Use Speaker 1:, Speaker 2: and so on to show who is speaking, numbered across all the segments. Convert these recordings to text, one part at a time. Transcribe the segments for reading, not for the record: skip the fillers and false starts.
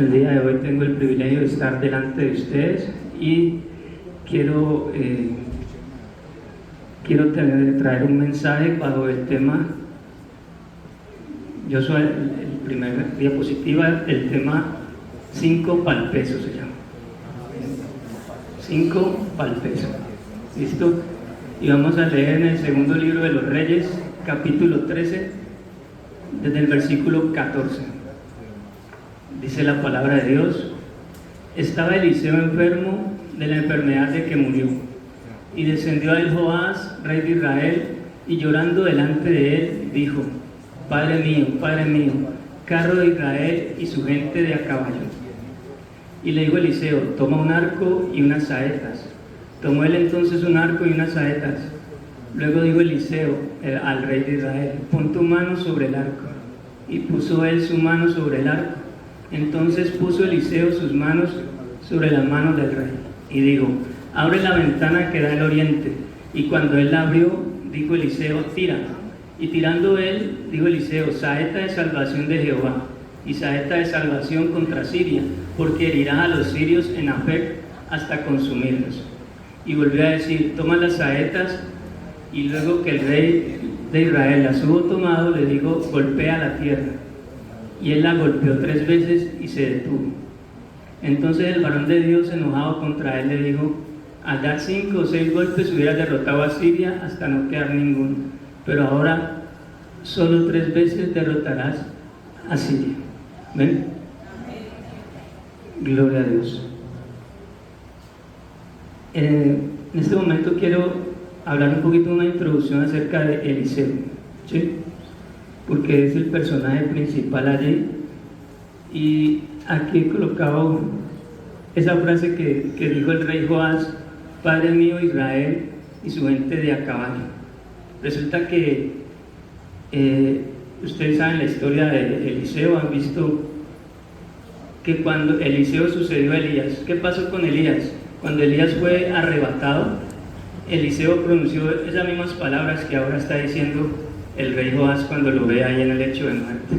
Speaker 1: El día de hoy tengo el privilegio de estar delante de ustedes y quiero traer un mensaje bajo el tema. Yo soy el primer diapositiva, el tema 5 pa'l peso se llama. 5 pa'l peso. ¿Listo? Y vamos a leer en el segundo libro de los Reyes, capítulo 13, desde el versículo 14. Dice la palabra de Dios: estaba Eliseo enfermo de la enfermedad de que murió, y descendió a él Joás, rey de Israel, y llorando delante de él, dijo: Padre mío, carro de Israel y su gente de a caballo. Y le dijo Eliseo: toma un arco y unas saetas. Tomó él entonces un arco y unas saetas. Luego dijo Eliseo al rey de Israel: pon tu mano sobre el arco. Y puso él su mano sobre el arco. Entonces puso Eliseo sus manos sobre las manos del rey y dijo: abre la ventana que da al oriente. Y cuando él la abrió, dijo Eliseo: tira. Y tirando él, dijo Eliseo: saeta de salvación de Jehová, y saeta de salvación contra Siria, porque herirá a los sirios en Afec hasta consumirlos. Y volvió a decir: toma las saetas. Y luego que el rey de Israel las hubo tomado, le dijo: golpea la tierra. Y él la golpeó 3 veces y se detuvo. Entonces el varón de Dios, enojado contra él, le dijo: al dar 5 o 6 golpes hubieras derrotado a Siria hasta no quedar ninguno, pero ahora solo 3 veces derrotarás a Siria. ¿Ven? Gloria a Dios. En este momento quiero hablar un poquito de una introducción acerca de Eliseo, ¿sí? Porque es el personaje principal allí. Y aquí he colocado esa frase que dijo el rey Joás: Padre mío Israel y su gente de a caballo. Resulta que ustedes saben la historia de Eliseo, han visto que cuando Eliseo sucedió a Elías, ¿qué pasó con Elías? Cuando Elías fue arrebatado, Eliseo pronunció esas mismas palabras que ahora está diciendo el rey Joás cuando lo ve ahí en el lecho de muerte.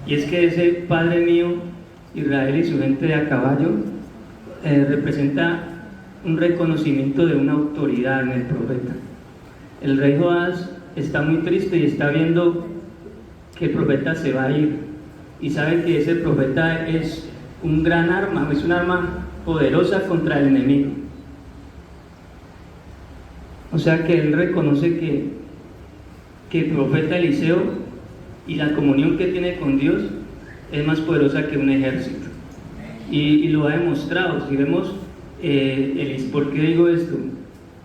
Speaker 1: Y es que ese Padre mío Israel y su gente de a caballo representa un reconocimiento de una autoridad en el profeta. El rey Joás está muy triste y está viendo que el profeta se va a ir, y sabe que ese profeta es un gran arma, es un arma poderosa contra el enemigo. O sea que él reconoce que el profeta Eliseo y la comunión que tiene con Dios es más poderosa que un ejército, y lo ha demostrado. Si vemos ¿por qué digo esto?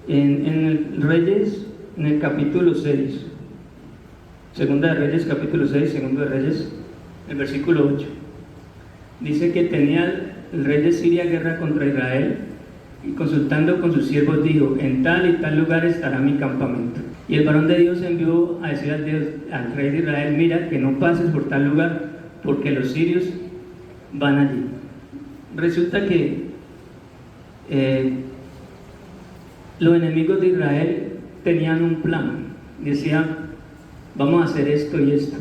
Speaker 1: En el Reyes, en el capítulo 6, Segunda de Reyes, capítulo 6, Segundo de Reyes, el versículo 8, dice que tenía el rey de Siria guerra contra Israel, y consultando con sus siervos dijo: en tal y tal lugar estará mi campamento. Y el varón de Dios envió a decir al rey de Israel: mira que no pases por tal lugar, porque los sirios van allí. Resulta que los enemigos de Israel tenían un plan. Decían: vamos a hacer esto y esto.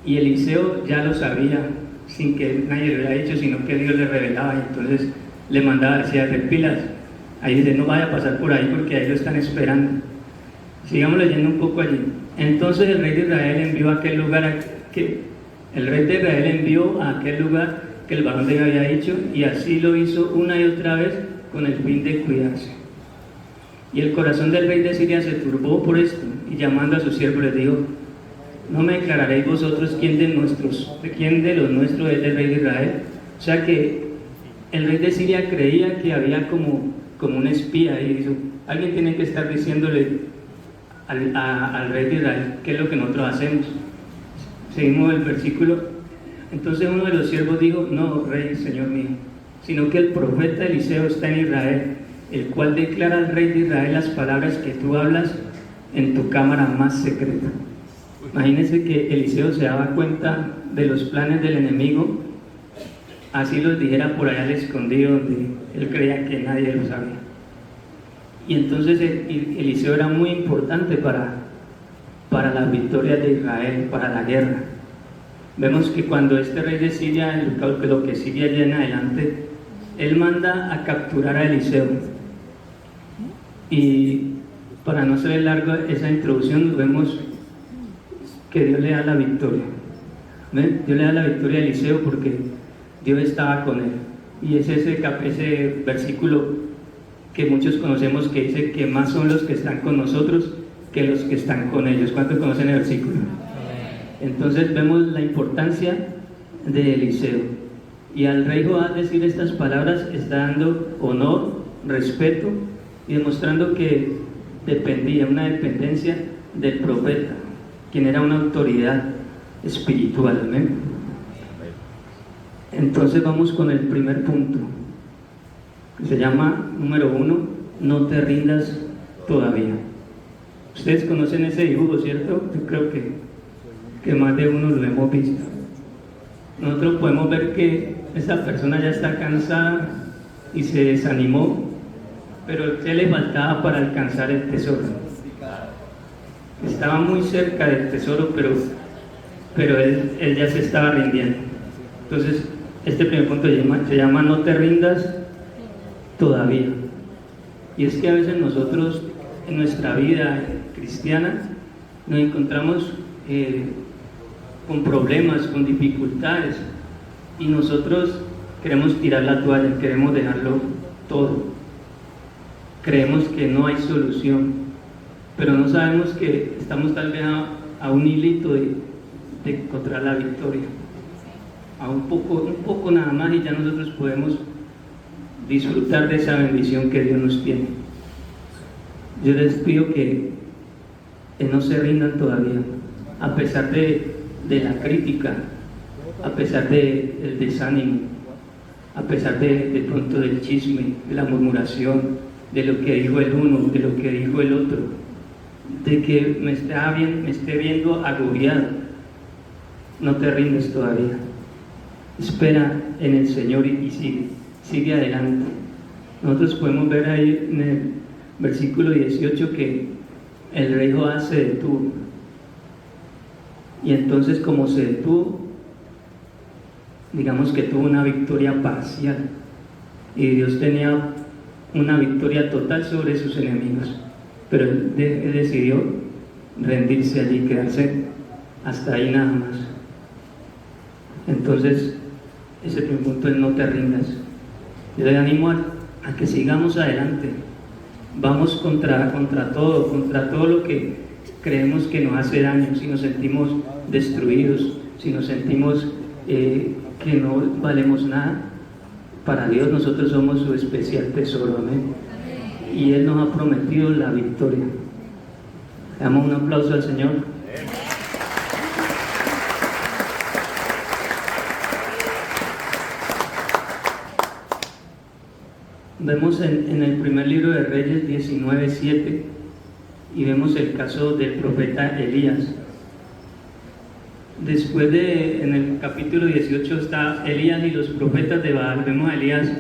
Speaker 1: Y Eliseo ya lo sabía, sin que nadie le hubiera dicho, sino que Dios le revelaba. Y entonces le mandaba, decía: de pilas, ahí dice, no vaya a pasar por ahí porque ahí lo están esperando. Sigamos leyendo un poco allí. Entonces el rey de Israel envió a aquel lugar que el varón de Dios había dicho, y así lo hizo una y otra vez con el fin de cuidarse. Y el corazón del rey de Siria se turbó por esto, y llamando a sus siervos les dijo: ¿no me declararéis vosotros quién de los nuestros es el rey de Israel? O sea que el rey de Siria creía que había como un espía, y dijo: alguien tiene que estar diciéndole al rey de Israel qué es lo que nosotros hacemos. Seguimos el versículo. Entonces uno de los siervos dijo: no, rey, señor mío, sino que el profeta Eliseo está en Israel, el cual declara al rey de Israel las palabras que tú hablas en tu cámara más secreta. Imagínense que Eliseo se daba cuenta de los planes del enemigo, así los dijera por allá al escondido, donde él creía que nadie lo sabía. Y entonces Eliseo era muy importante para las victorias de Israel, para la guerra. vemos que cuando este rey de Siria, lo que Siria ya en adelante, él manda a capturar a Eliseo. Y para no hacer largo esa introducción, vemos que Dios le da la victoria. ¿Ven? Dios le da la victoria a Eliseo porque Dios estaba con él. Y es ese versículo que muchos conocemos que dice que más son los que están con nosotros que los que están con ellos. ¿Cuántos conocen el versículo? Entonces vemos la importancia de Eliseo. Y al rey Joás decir estas palabras está dando honor, respeto y demostrando que dependía, una dependencia del profeta, quien era una autoridad espiritual. ¿Amén? Entonces vamos con el primer punto, que se llama, número 1, no te rindas todavía. Ustedes conocen ese dibujo, ¿cierto? Yo creo que más de uno lo hemos visto. Nosotros podemos ver que esa persona ya está cansada y se desanimó, pero ¿qué le faltaba para alcanzar el tesoro? Estaba muy cerca del tesoro, pero él ya se estaba rindiendo. Entonces, este primer punto se llama no te rindas todavía. Y es que a veces nosotros en nuestra vida cristiana nos encontramos con problemas, con dificultades, y nosotros queremos tirar la toalla, queremos dejarlo todo. Creemos que no hay solución, pero no sabemos que estamos tal vez a un hilito de encontrar la victoria. A un poco nada más, y ya nosotros podemos disfrutar de esa bendición que Dios nos tiene. Yo les pido que no se rindan todavía, a pesar de la crítica, a pesar del desánimo, a pesar de pronto del chisme, de la murmuración, de lo que dijo el uno, de lo que dijo el otro, de que me esté viendo agobiado. No te rindes todavía. Espera en el Señor y sigue adelante. Nosotros podemos ver ahí en el versículo 18 que el rey Joás se detuvo. Y entonces, como se detuvo, digamos que tuvo una victoria parcial. Y Dios tenía una victoria total sobre sus enemigos. Pero él decidió rendirse allí, quedarse hasta ahí nada más. Entonces, ese primer punto es no te rindas. Yo le animo a que sigamos adelante. Vamos contra todo lo que creemos que nos hace daño. Si nos sentimos destruidos, si nos sentimos que no valemos nada, para Dios nosotros somos su especial tesoro. Amén. Y Él nos ha prometido la victoria. Le damos un aplauso al Señor. Vemos en el primer libro de Reyes 19:7 y vemos el caso del profeta Elías. Después en el capítulo 18 está Elías y los profetas de Baal. Vemos a Elías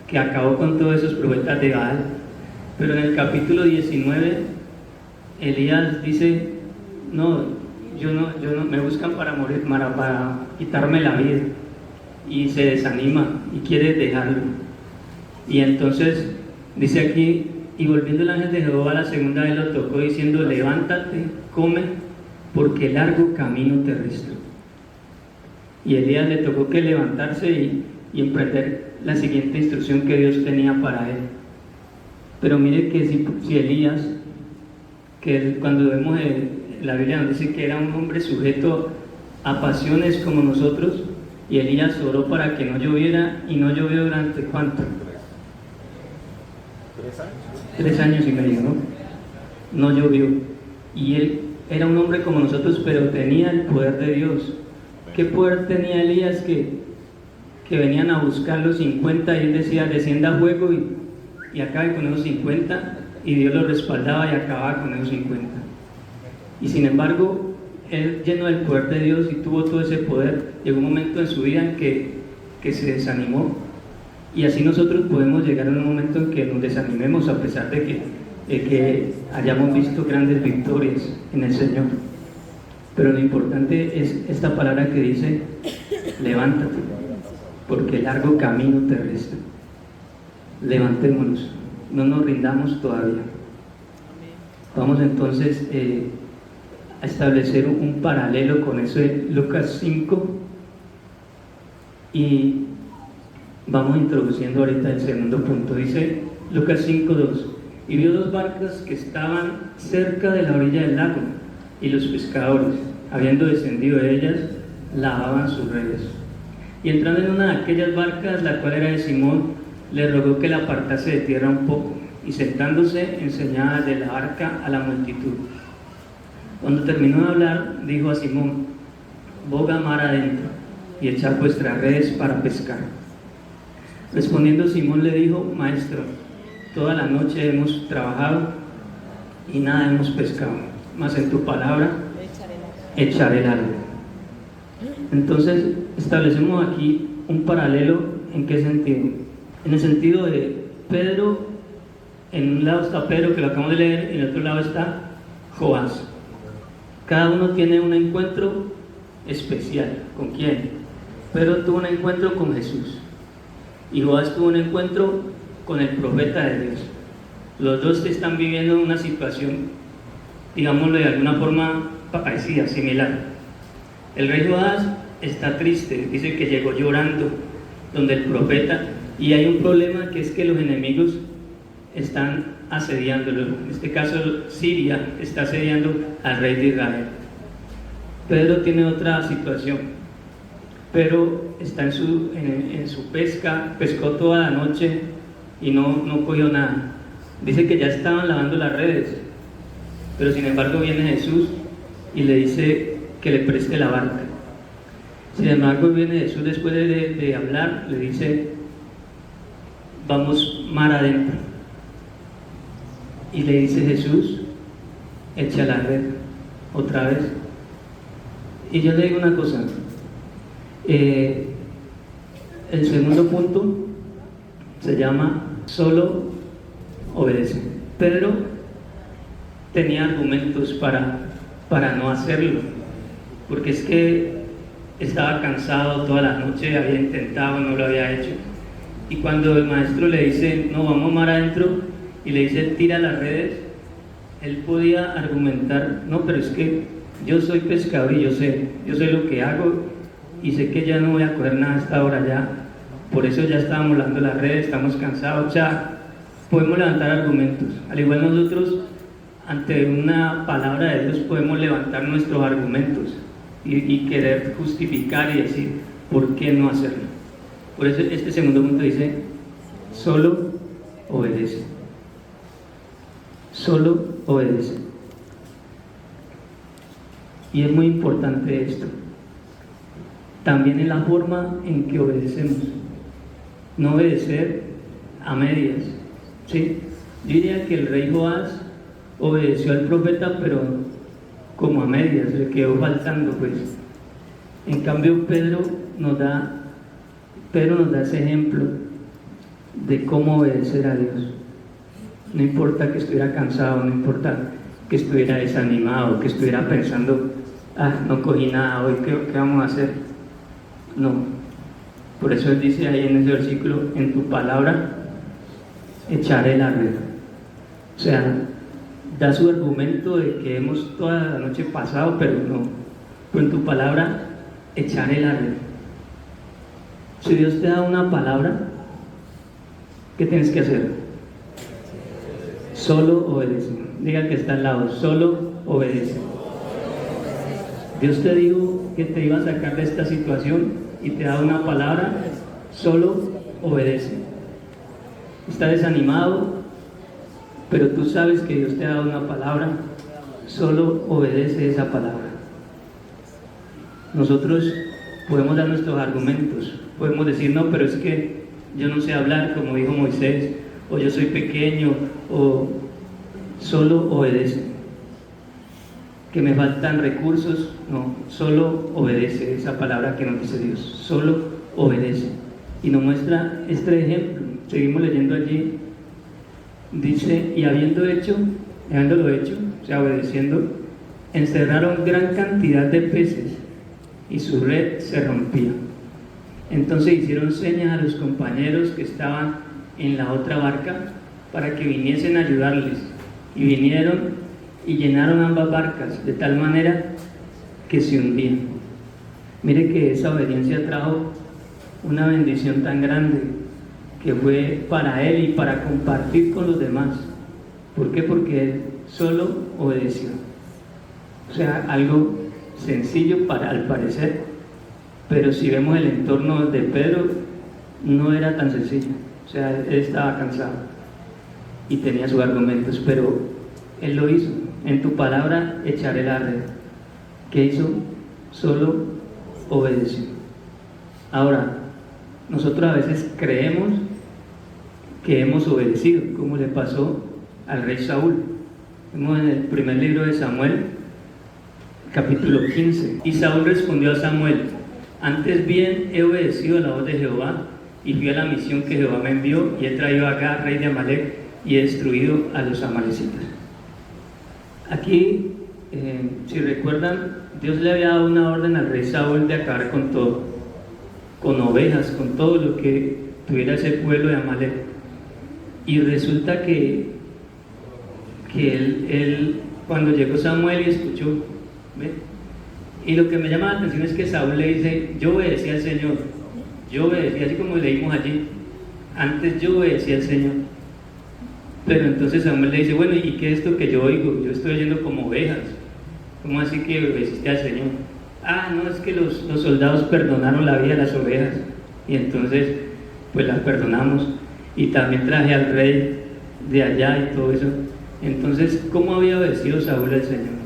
Speaker 1: que acabó con todos esos profetas de Baal. Pero en el capítulo 19 Elías dice: no, me buscan para morir, para quitarme la vida, y se desanima y quiere dejarlo. Y entonces dice aquí: y volviendo el ángel de Jehová la segunda vez lo tocó diciendo: levántate, come, porque largo camino te resta. Y Elías le tocó que levantarse y emprender la siguiente instrucción que Dios tenía para él. Pero mire que si Elías, cuando vemos la Biblia nos dice que era un hombre sujeto a pasiones como nosotros, y Elías oró para que no lloviera, y no llovió durante ¿cuánto? 3 años y medio, ¿no? No llovió. Y él era un hombre como nosotros, pero tenía el poder de Dios. ¿Qué poder tenía Elías? Que venían a buscar los 50 y él decía: descienda a fuego y acabe con esos 50, y Dios lo respaldaba y acababa con esos 50. Y sin embargo, él, lleno del poder de Dios y tuvo todo ese poder, llegó un momento en su vida en que se desanimó. Y así nosotros podemos llegar a un momento en que nos desanimemos, a pesar de que hayamos visto grandes victorias en el Señor. Pero lo importante es esta palabra que dice, levántate, porque el largo camino te resta. Levantémonos, no nos rindamos todavía. Vamos entonces a establecer un paralelo con eso de Lucas 5 y vamos introduciendo ahorita el segundo punto. Dice Lucas 5:2: y vio dos barcas que estaban cerca de la orilla del lago, y los pescadores, habiendo descendido de ellas, lavaban sus redes. Y entrando en una de aquellas barcas, la cual era de Simón, le rogó que la apartase de tierra un poco, y sentándose enseñaba de la barca a la multitud. Cuando terminó de hablar, dijo a Simón: boga mar adentro y echad vuestras redes para pescar. Respondiendo Simón le dijo: maestro, toda la noche hemos trabajado y nada hemos pescado, mas en tu palabra echaré el algo. Entonces establecemos aquí un paralelo. ¿En qué sentido? En el sentido de Pedro, en un lado está Pedro, que lo acabamos de leer, y en el otro lado está Joás. Cada uno tiene un encuentro especial. ¿Con quién? Pedro tuvo un encuentro con Jesús y Joás tuvo un encuentro con el profeta de Dios. Los dos están viviendo una situación, digámoslo de alguna forma parecida, similar. El rey Joás está triste, dice que llegó llorando donde el profeta, y hay un problema, que es que los enemigos están asediándolo. En este caso Siria está asediando al rey de Israel. Pedro tiene otra situación. Pedro está en su pesca, pescó toda la noche y no cogió nada. Dice que ya estaban lavando las redes, pero sin embargo viene Jesús y le dice que le preste la barca. Sin embargo viene Jesús, después de hablar, le dice: vamos mar adentro. Y le dice Jesús: echa la red otra vez. Y yo le digo una cosa, el segundo punto se llama solo obedece. Pedro tenía argumentos para no hacerlo, porque es que estaba cansado toda la noche, había intentado, no lo había hecho. Y cuando el maestro le dice: no, vamos mar adentro, y le dice: tira las redes, él podía argumentar: no, pero es que yo soy pescador y yo sé lo que hago, y sé que ya no voy a coger nada a esta hora ya, por eso ya estábamos lavando las redes, estamos cansados. O sea, podemos levantar argumentos. Al igual nosotros, ante una palabra de Dios, podemos levantar nuestros argumentos y querer justificar y decir por qué no hacerlo. Por eso este segundo punto dice: solo obedece. Solo obedece. Y es muy importante esto. También en la forma en que obedecemos. No obedecer a medias, ¿sí? Yo diría que el rey Joás obedeció al profeta, pero como a medias, le quedó faltando, pues. En cambio, Pedro nos da ese ejemplo de cómo obedecer a Dios. No importa que estuviera cansado, no importa que estuviera desanimado, que estuviera pensando: no cogí nada hoy, ¿qué vamos a hacer? No. Por eso él dice ahí en ese versículo: en tu palabra echaré la red. O sea, da su argumento de que hemos toda la noche pasado, pero no. Pero en tu palabra echaré la red. Si Dios te da una palabra, ¿qué tienes que hacer? Solo obedece. Diga que está al lado: solo obedece. Dios te dijo que te iba a sacar de esta situación y te da una palabra: solo obedece. Está desanimado, pero tú sabes que Dios te ha dado una palabra: solo obedece esa palabra. Nosotros podemos dar nuestros argumentos, podemos decir: no, pero es que yo no sé hablar como dijo Moisés, o yo soy pequeño, o solo obedece. Que me faltan recursos, no, solo obedece esa palabra que nos dice Dios, solo obedece. Y nos muestra este ejemplo. Seguimos leyendo allí, dice: y habiéndolo hecho, o sea, obedeciendo, encerraron gran cantidad de peces y su red se rompía. Entonces hicieron señas a los compañeros que estaban en la otra barca para que viniesen a ayudarles, y vinieron y llenaron ambas barcas de tal manera que se hundían. Mire que esa obediencia trajo una bendición tan grande que fue para él y para compartir con los demás. ¿Por qué? Porque él solo obedeció. O sea, algo sencillo al parecer, pero si vemos el entorno de Pedro, no era tan sencillo. O sea, él estaba cansado y tenía sus argumentos, pero él lo hizo. En tu palabra echaré la red. ¿Qué hizo? Solo obedeció. Ahora, nosotros a veces creemos que hemos obedecido, como le pasó al rey Saúl. Vemos en el primer libro de Samuel, capítulo 15. Y Saúl respondió a Samuel: antes bien he obedecido a la voz de Jehová, y fui a la misión que Jehová me envió, y he traído a Agag, rey de Amalec, y he destruido a los amalecitas. Aquí, si recuerdan, Dios le había dado una orden al rey Saúl de acabar con todo, con ovejas, con todo lo que tuviera ese pueblo de Amalek. Y resulta que él cuando llegó Samuel y escuchó, ¿ve? Y lo que me llama la atención es que Saúl le dice: yo obedecí al Señor, yo obedecí, así como leímos allí, antes yo obedecí al Señor. Pero entonces Samuel le dice: bueno, ¿y qué es esto que yo oigo? Yo estoy oyendo como ovejas. ¿Cómo así que obedeciste al Señor? Ah, no, es que los soldados perdonaron la vida de las ovejas, y entonces pues las perdonamos, y también traje al rey de allá y todo eso. Entonces, ¿cómo había obedecido Saúl al Señor?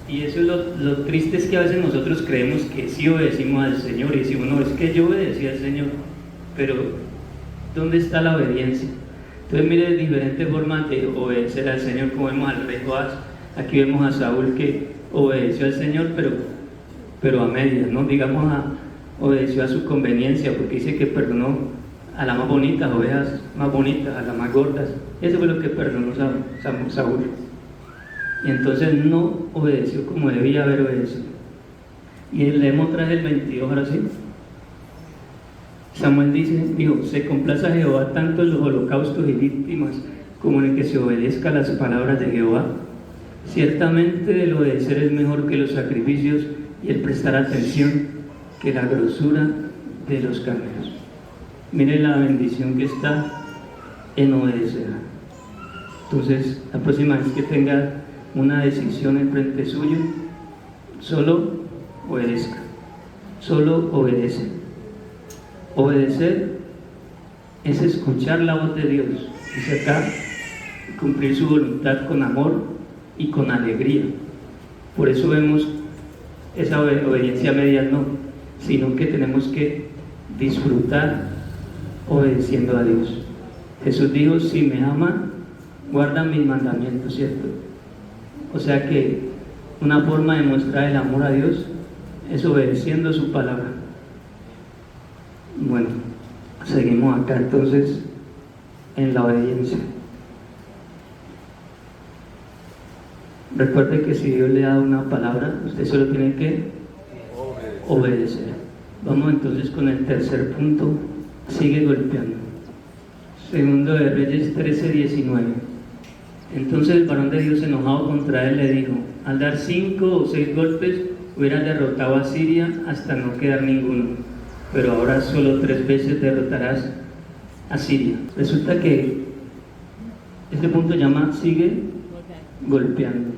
Speaker 1: Y eso es lo triste, es que a veces nosotros creemos que sí obedecimos al Señor, y decimos: no, es que yo obedecí al Señor, pero ¿dónde está la obediencia? Entonces mire diferentes formas de obedecer al Señor, como vemos al rey Joás. Aquí vemos a Saúl que obedeció al Señor, pero a medias, ¿no? Digamos, obedeció a su conveniencia, porque dice que perdonó a las más bonitas, ovejas más bonitas, a las más gordas. Eso fue lo que perdonó Saúl. Y entonces no obedeció como debía haber obedecido. Y leemos tras el 22, ahora sí. Samuel dijo: se complaza Jehová tanto en los holocaustos y víctimas como en el que se obedezca las palabras de Jehová. Ciertamente el obedecer es mejor que los sacrificios, y el prestar atención que la grosura de los camellos. Mire la bendición que está en obedecer. Entonces, la próxima vez que tenga una decisión en frente suyo, solo obedezca, solo obedece. Obedecer es escuchar la voz de Dios, dice acá, cumplir su voluntad con amor y con alegría. Por eso vemos esa obediencia media, no, sino que tenemos que disfrutar obedeciendo a Dios. Jesús dijo: si me aman, guardan mis mandamientos, ¿cierto? O sea que una forma de mostrar el amor a Dios es obedeciendo su palabra. Bueno, seguimos acá entonces en la obediencia. Recuerde que si Dios le da una palabra, usted solo tiene que obedecer. Vamos entonces con el tercer punto: sigue golpeando. Segundo de Reyes 13:19. Entonces el varón de Dios, enojado contra él, le dijo: al dar 5 o 6 golpes hubieras derrotado a Siria hasta no quedar ninguno, pero ahora solo 3 veces derrotarás a Siria. Resulta que este punto llama sigue golpeando.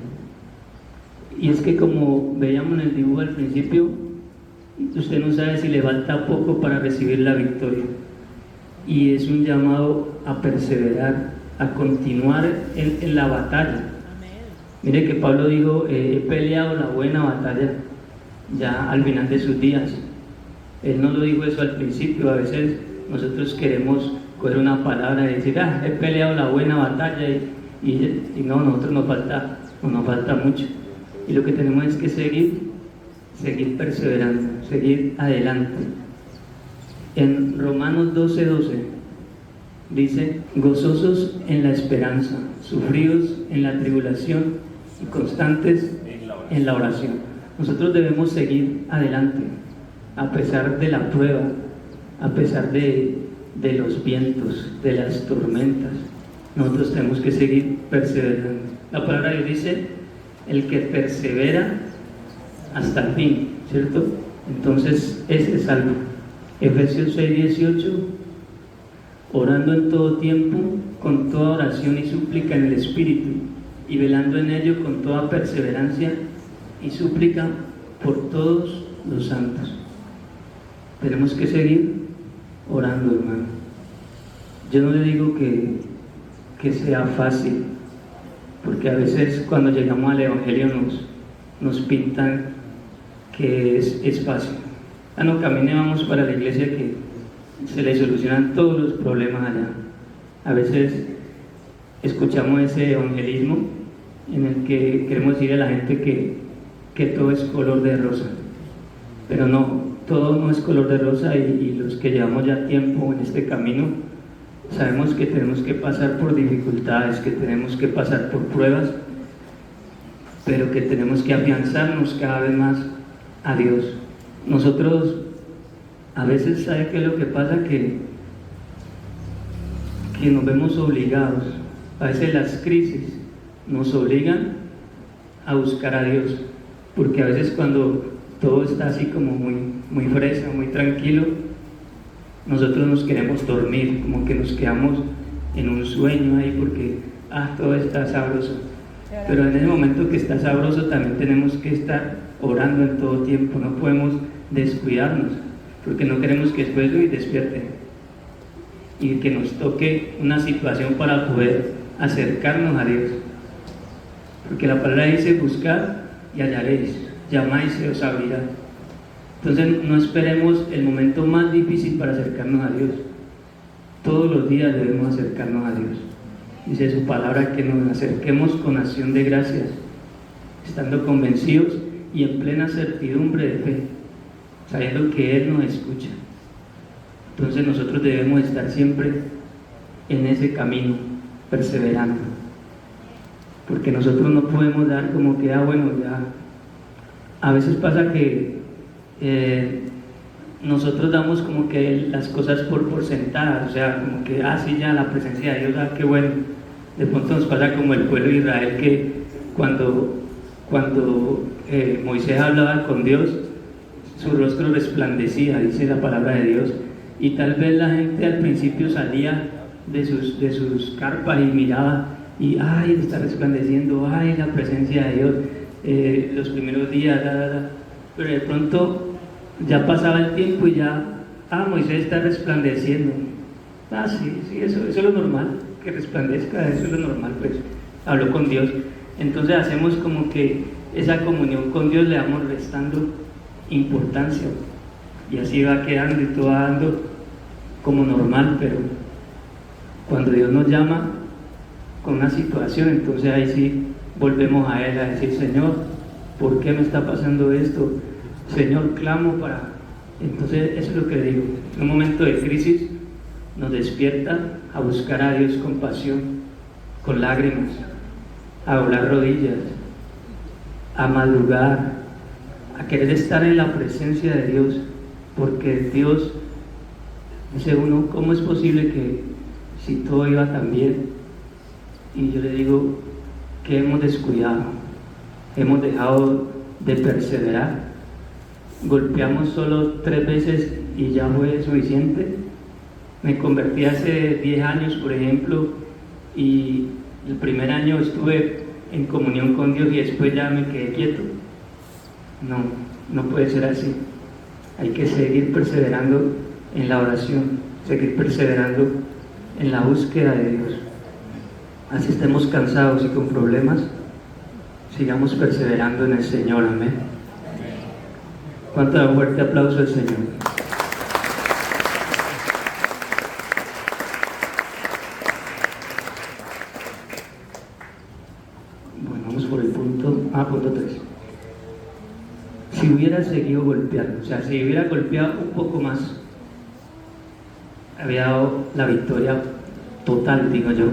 Speaker 1: Y es que, como veíamos en el dibujo al principio, usted no sabe si le falta poco para recibir la victoria, y es un llamado a perseverar, a continuar en la batalla. Mire que Pablo dijo: he peleado la buena batalla ya al final de sus días. Él no lo dijo eso al principio. A veces nosotros queremos coger una palabra y decir: he peleado la buena batalla, y no, a nosotros nos falta mucho, y lo que tenemos es que seguir perseverando, seguir adelante. En Romanos 12:12 dice: gozosos en la esperanza, sufridos en la tribulación y constantes en la oración. Nosotros debemos seguir adelante, a pesar de la prueba, a pesar de los vientos, de las tormentas. Nosotros tenemos que seguir perseverando. La palabra de Dios dice, el que persevera hasta el fin, ¿cierto? Entonces, ese es salvo. Efesios 6:18, orando en todo tiempo, con toda oración y súplica en el Espíritu, y velando en ello con toda perseverancia y súplica por todos los santos. Tenemos que seguir orando, hermano. Yo no le digo que sea fácil, porque a veces cuando llegamos al Evangelio nos pintan que es fácil. No, camine, vamos para la iglesia que se le solucionan todos los problemas allá. A veces escuchamos ese evangelismo en el que queremos decir a la gente que todo es color de rosa, pero no, todo no es color de rosa, y los que llevamos ya tiempo en este camino sabemos que tenemos que pasar por dificultades, que tenemos que pasar por pruebas, pero que tenemos que afianzarnos cada vez más a Dios. Nosotros a veces, ¿sabe qué es lo que pasa? Que nos vemos obligados. A veces las crisis nos obligan a buscar a Dios, porque a veces cuando todo está así como muy fresa, muy tranquilo, nosotros nos queremos dormir, como que nos quedamos en un sueño ahí porque todo está sabroso. Pero en el momento que está sabroso también tenemos que estar orando en todo tiempo. No podemos descuidarnos, porque no queremos que después hoy despierte y que nos toque una situación para poder acercarnos a Dios, porque la palabra dice: buscar y hallaréis, llamáis y se os abrirá. Entonces no esperemos el momento más difícil para acercarnos a Dios. Todos los días debemos acercarnos a Dios. Dice su palabra que nos acerquemos con acción de gracias, estando convencidos y en plena certidumbre de fe, sabiendo que Él nos escucha. Entonces nosotros debemos estar siempre en ese camino, perseverando, porque nosotros no podemos dar como que, bueno, ya. A veces pasa que nosotros damos como que las cosas por sentadas, o sea, como que, sí, ya la presencia de Dios, qué bueno. De pronto nos pasa como el pueblo de Israel, que cuando Moisés hablaba con Dios, su rostro resplandecía, dice la palabra de Dios, y tal vez la gente al principio salía de sus carpas y miraba, y está resplandeciendo, la presencia de Dios, los primeros días, pero de pronto ya pasaba el tiempo y ya, Moisés está resplandeciendo. Sí, eso es lo normal, que resplandezca, eso es lo normal, pues habló con Dios. Entonces hacemos como que esa comunión con Dios le vamos restando importancia, y así va quedando y todo va dando como normal. Pero cuando Dios nos llama con una situación, entonces ahí sí volvemos a Él a decir: Señor, ¿por qué me está pasando esto? Señor, clamo para... Entonces eso es lo que le digo, en un momento de crisis nos despierta a buscar a Dios con pasión, con lágrimas, a doblar rodillas, a madrugar, a querer estar en la presencia de Dios, porque Dios, dice uno, ¿cómo es posible que si todo iba tan bien? Y yo le digo que hemos descuidado, hemos dejado de perseverar, golpeamos solo 3 veces y ya fue suficiente. Me convertí hace 10 años, por ejemplo, y el primer año estuve en comunión con Dios y después ya me quedé quieto. No puede ser así. Hay que seguir perseverando en la oración, seguir perseverando en la búsqueda de Dios. Así estemos cansados y con problemas, sigamos perseverando en el Señor. Amén. ¿Cuánto da un fuerte aplauso al Señor? Bueno, vamos por el punto 3. Si hubiera seguido golpeando, o sea, si hubiera golpeado un poco más, había dado la victoria total, digo yo,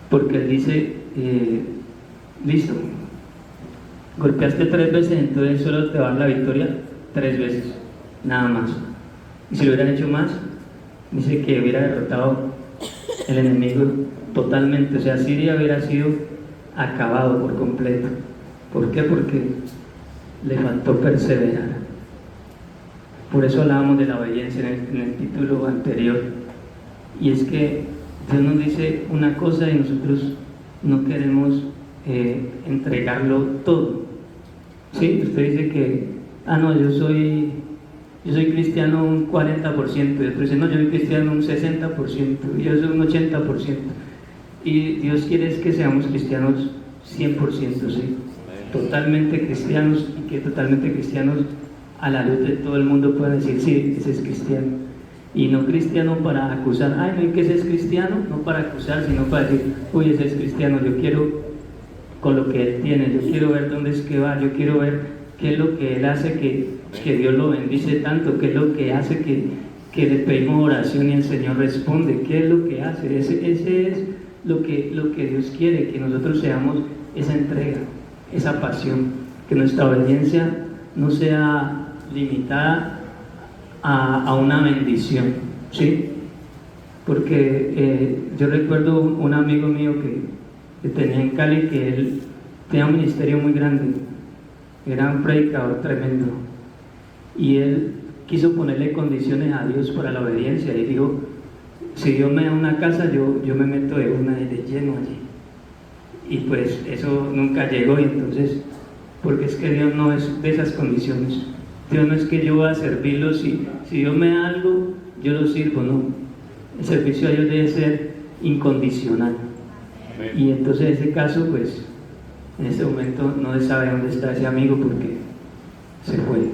Speaker 1: porque Él dice, listo, golpeaste 3 veces, entonces solo te va a dar la victoria 3 veces, nada más. Y si lo hubieras hecho más, dice que hubiera derrotado el enemigo totalmente, o sea, Siria hubiera sido acabado por completo. ¿Por qué? Porque le faltó perseverar. Por eso hablábamos de la obediencia en el título anterior, y es que Dios nos dice una cosa y nosotros no queremos entregarlo todo. ¿Sí? Usted dice que, no, yo soy cristiano un 40%, y otro dice, no, yo soy cristiano un 60%, y yo soy un 80%. Y Dios quiere es que seamos cristianos 100%, ¿sí? Totalmente cristianos, y que totalmente cristianos a la luz de todo el mundo puedan decir, sí, ese es cristiano. Y no cristiano para acusar, ay, no, ¿y qué ese es cristiano? No para acusar, sino para decir, uy, ese es cristiano, yo quiero con lo que él tiene, yo quiero ver dónde es que va, yo quiero ver qué es lo que él hace que Dios lo bendice tanto, qué es lo que hace que le pedimos oración y el Señor responde, qué es lo que hace. Ese es lo que Dios quiere, que nosotros seamos esa entrega, esa pasión, que nuestra obediencia no sea limitada a una bendición, ¿sí? Porque yo recuerdo un amigo mío que tenía en Cali, que él tenía un ministerio muy grande, era un predicador tremendo, y él quiso ponerle condiciones a Dios para la obediencia, y dijo, si Dios me da una casa, yo me meto de una de lleno allí. Y pues eso nunca llegó, y entonces, porque es que Dios no es de esas condiciones. Dios no es que yo voy a servirlo, si Dios me da algo, yo lo sirvo, no. El servicio a Dios debe ser incondicional. Amén. Y entonces en ese caso, pues, en este momento no se sabe dónde está ese amigo porque se fue.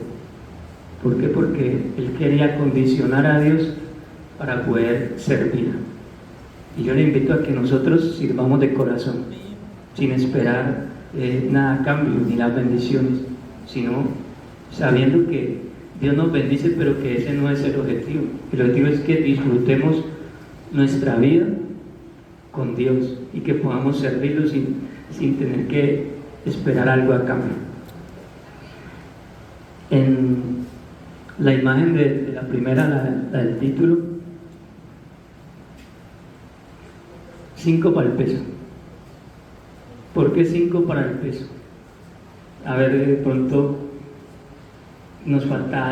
Speaker 1: ¿Por qué? Porque él quería condicionar a Dios para poder servir. Y yo le invito a que nosotros sirvamos de corazón, sin esperar nada a cambio, ni las bendiciones, sino sabiendo que Dios nos bendice, pero que ese no es el objetivo. El objetivo es que disfrutemos nuestra vida con Dios y que podamos servirlo sin tener que esperar algo a cambio. En la imagen de la primera, la del título, 5 para el peso. ¿Por qué 5 para el peso? A ver, de pronto nos falta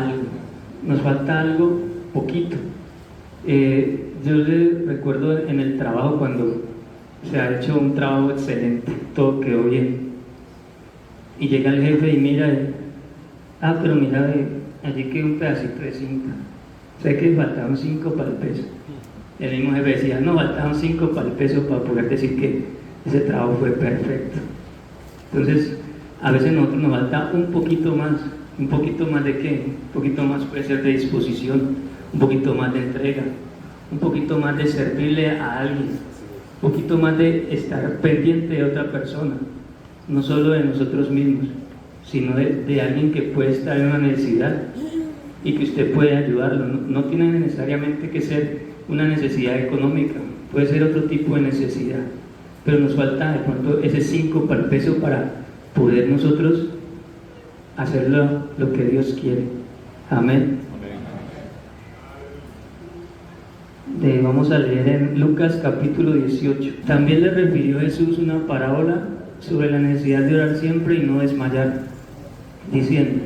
Speaker 1: algo poquito. Yo recuerdo en el trabajo, cuando se ha hecho un trabajo excelente, todo quedó bien, y llega el jefe y mira, pero mira, allí quedó un pedacito de cinta, sé que faltaban 5 para el peso. El mismo jefe decía, no, faltaban 5 para el peso para poder decir que ese trabajo fue perfecto. Entonces, a veces a nosotros nos falta un poquito más de qué, un poquito más puede ser de disposición, un poquito más de entrega, un poquito más de servirle a alguien, un poquito más de estar pendiente de otra persona, no solo de nosotros mismos, sino de alguien que puede estar en una necesidad y que usted puede ayudarlo. No tiene necesariamente que ser una necesidad económica, puede ser otro tipo de necesidad, pero nos falta de pronto ese 5 para el peso para poder nosotros hacer lo que Dios quiere. Amén. Vamos a leer en Lucas capítulo 18. También le refirió Jesús una parábola sobre la necesidad de orar siempre y no desmayar, diciendo: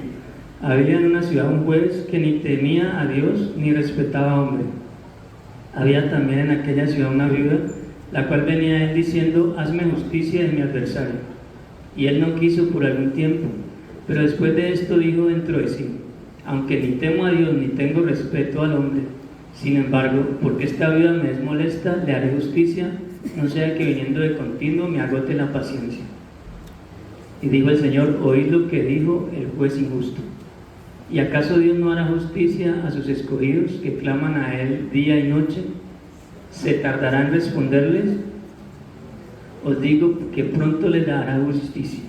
Speaker 1: había en una ciudad un juez que ni temía a Dios ni respetaba a hombre. Había también en aquella ciudad una viuda, la cual venía a él diciendo: hazme justicia de mi adversario. Y él no quiso por algún tiempo, pero después de esto dijo dentro de sí: aunque ni temo a Dios ni tengo respeto al hombre, sin embargo, porque esta viuda me es molesta, le haré justicia, no sea que viniendo de continuo me agote la paciencia. Y dijo el Señor: oíd lo que dijo el juez injusto. ¿Y acaso Dios no hará justicia a sus escogidos que claman a Él día y noche? ¿Se tardará en responderles? Os digo que pronto les dará justicia.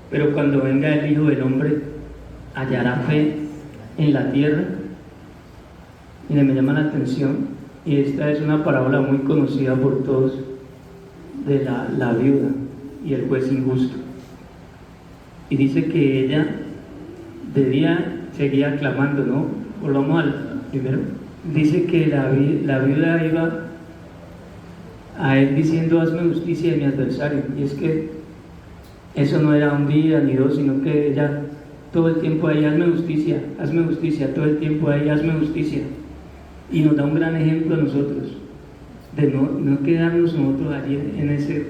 Speaker 1: Pero cuando venga el Hijo del Hombre, ¿hallará fe en la tierra? Mire, me llama la atención, y esta es una parábola muy conocida por todos, de la viuda y el juez injusto. y dice que ella de día seguía clamando, ¿no? Volvamos al primero. Dice que la viuda iba a él diciendo: hazme justicia de mi adversario. Y es que eso no era un día ni dos, sino que ella todo el tiempo ahí: hazme justicia, todo el tiempo ahí: hazme justicia. Y nos da un gran ejemplo a nosotros, de no quedarnos nosotros allí en ese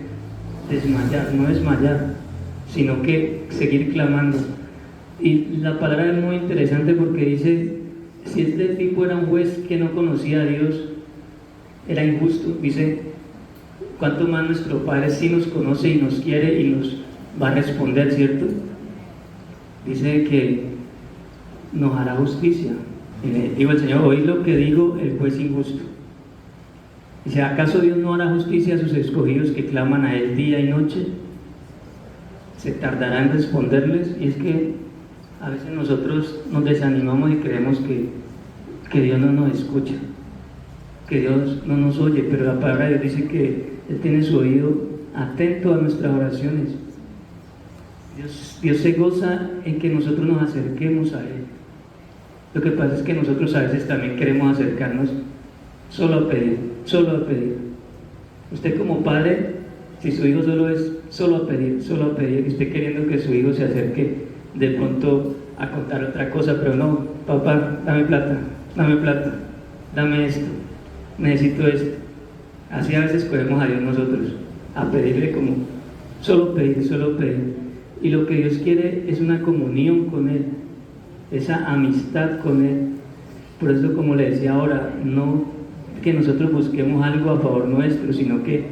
Speaker 1: no desmayar, sino que seguir clamando. Y la palabra es muy interesante porque dice: si este tipo era un juez que no conocía a Dios, era injusto. Dice: cuánto más nuestro Padre sí nos conoce y nos quiere y nos va a responder, ¿cierto? Dice que nos hará justicia. Digo el Señor: oíd lo que digo el juez injusto. Dice: ¿acaso Dios no hará justicia a sus escogidos que claman a Él día y noche? ¿Se tardará en responderles? Y es que a veces nosotros nos desanimamos y creemos que Dios no nos escucha, que Dios no nos oye, pero la palabra de Dios dice que Él tiene su oído atento a nuestras oraciones. Dios se goza en que nosotros nos acerquemos a Él. Lo que pasa es que nosotros a veces también queremos acercarnos solo a pedir. Usted como padre, si su hijo solo es solo a pedir, y usted queriendo que su hijo se acerque de pronto a contar otra cosa, pero no: papá, dame plata, dame esto, necesito esto. Así a veces cogemos a Dios nosotros, a pedirle como solo pedir. Y lo que Dios quiere es una comunión con Él, esa amistad con Él. Por eso, como le decía ahora, no que nosotros busquemos algo a favor nuestro, sino que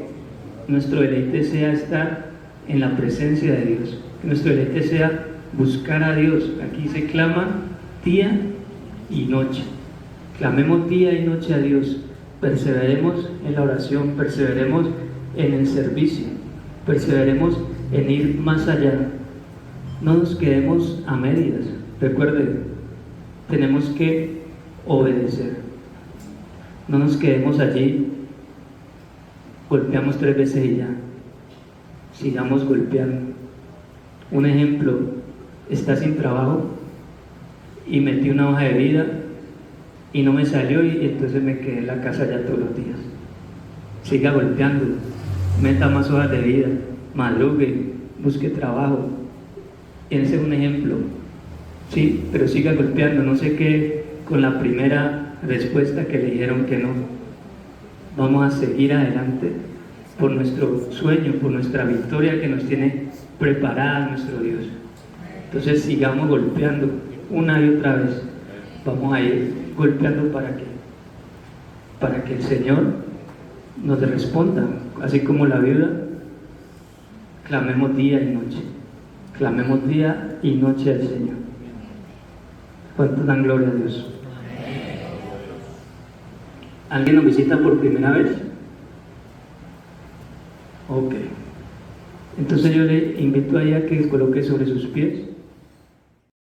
Speaker 1: nuestro deleite sea estar en la presencia de Dios, que nuestro deleite sea buscar a Dios. Aquí se clama día y noche. Clamemos día y noche a Dios. Perseveremos en la oración, perseveremos en el servicio, perseveremos en ir más allá. No nos quedemos a medias. Recuerde, tenemos que obedecer. No nos quedemos allí, golpeamos 3 veces y ya. Sigamos golpeando. Un ejemplo: está sin trabajo y metí una hoja de vida y no me salió, y entonces me quedé en la casa ya todos los días. Siga golpeando, meta más hojas de vida, madrugue, busque trabajo. Ese es un ejemplo, sí, pero siga golpeando. No sé qué con la primera respuesta que le dijeron que no. Vamos a seguir adelante por nuestro sueño, por nuestra victoria que nos tiene preparada nuestro Dios. Entonces sigamos golpeando una y otra vez. Vamos a ir golpeando para que el Señor nos responda, así como la viuda. Clamemos día y noche. Clamemos día y noche al Señor. ¿Cuánto dan gloria a Dios? ¿Alguien nos visita por primera vez? Ok. Entonces yo le invito a ella que coloque sobre sus pies